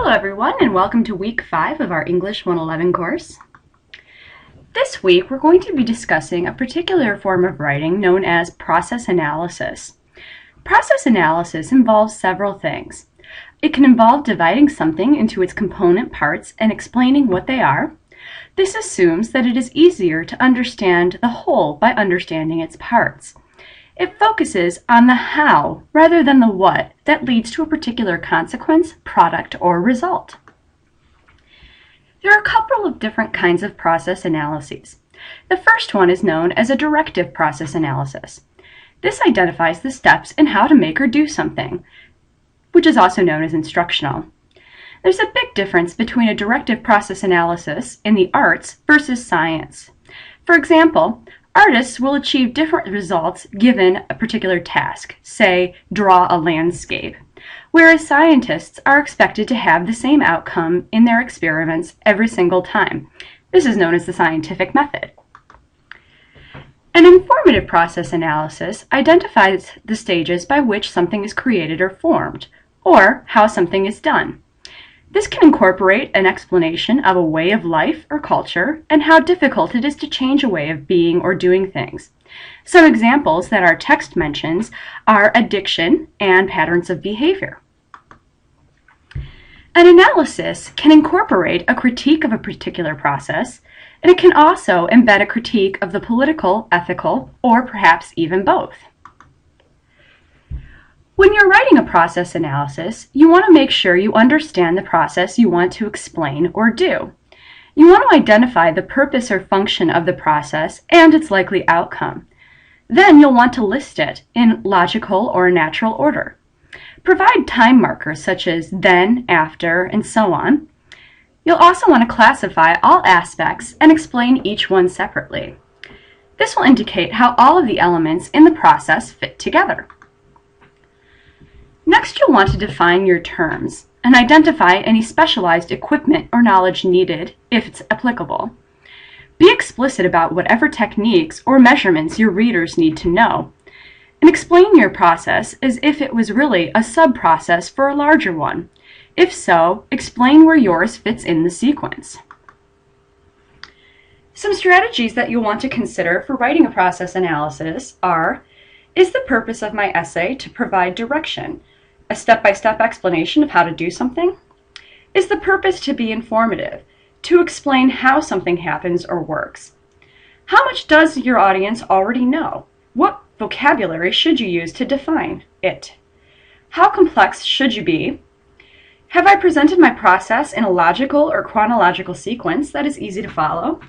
Hello everyone, and welcome to week 5 of our English 111 course. This week we're going to be discussing a particular form of writing known as process analysis. Process analysis involves several things. It can involve dividing something into its component parts and explaining what they are. This assumes that it is easier to understand the whole by understanding its parts. It focuses on the how rather than the what that leads to a particular consequence, product, or result. There are a couple of different kinds of process analyses. The first one is known as a directive process analysis. This identifies the steps in how to make or do something, which is also known as instructional. There's a big difference between a directive process analysis in the arts versus science. For example, artists will achieve different results given a particular task, say, draw a landscape, whereas scientists are expected to have the same outcome in their experiments every single time. This is known as the scientific method. An informative process analysis identifies the stages by which something is created or formed, or how something is done. This can incorporate an explanation of a way of life or culture and how difficult it is to change a way of being or doing things. Some examples that our text mentions are addiction and patterns of behavior. An analysis can incorporate a critique of a particular process, and it can also embed a critique of the political, ethical, or perhaps even both. When you're writing a process analysis, you want to make sure you understand the process you want to explain or do. You want to identify the purpose or function of the process and its likely outcome. Then you'll want to list it in logical or natural order. Provide time markers such as then, after, and so on. You'll also want to classify all aspects and explain each one separately. This will indicate how all of the elements in the process fit together. Next, you'll want to define your terms and identify any specialized equipment or knowledge needed if it's applicable. Be explicit about whatever techniques or measurements your readers need to know, and explain your process as if it was really a sub-process for a larger one. If so, explain where yours fits in the sequence. Some strategies that you'll want to consider for writing a process analysis are: is the purpose of my essay to provide direction, a step-by-step explanation of how to do something? Is the purpose to be informative, to explain how something happens or works? How much does your audience already know? What vocabulary should you use to define it? How complex should you be? Have I presented my process in a logical or chronological sequence that is easy to follow?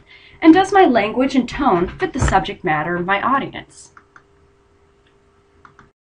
And does my language and tone fit the subject matter of my audience?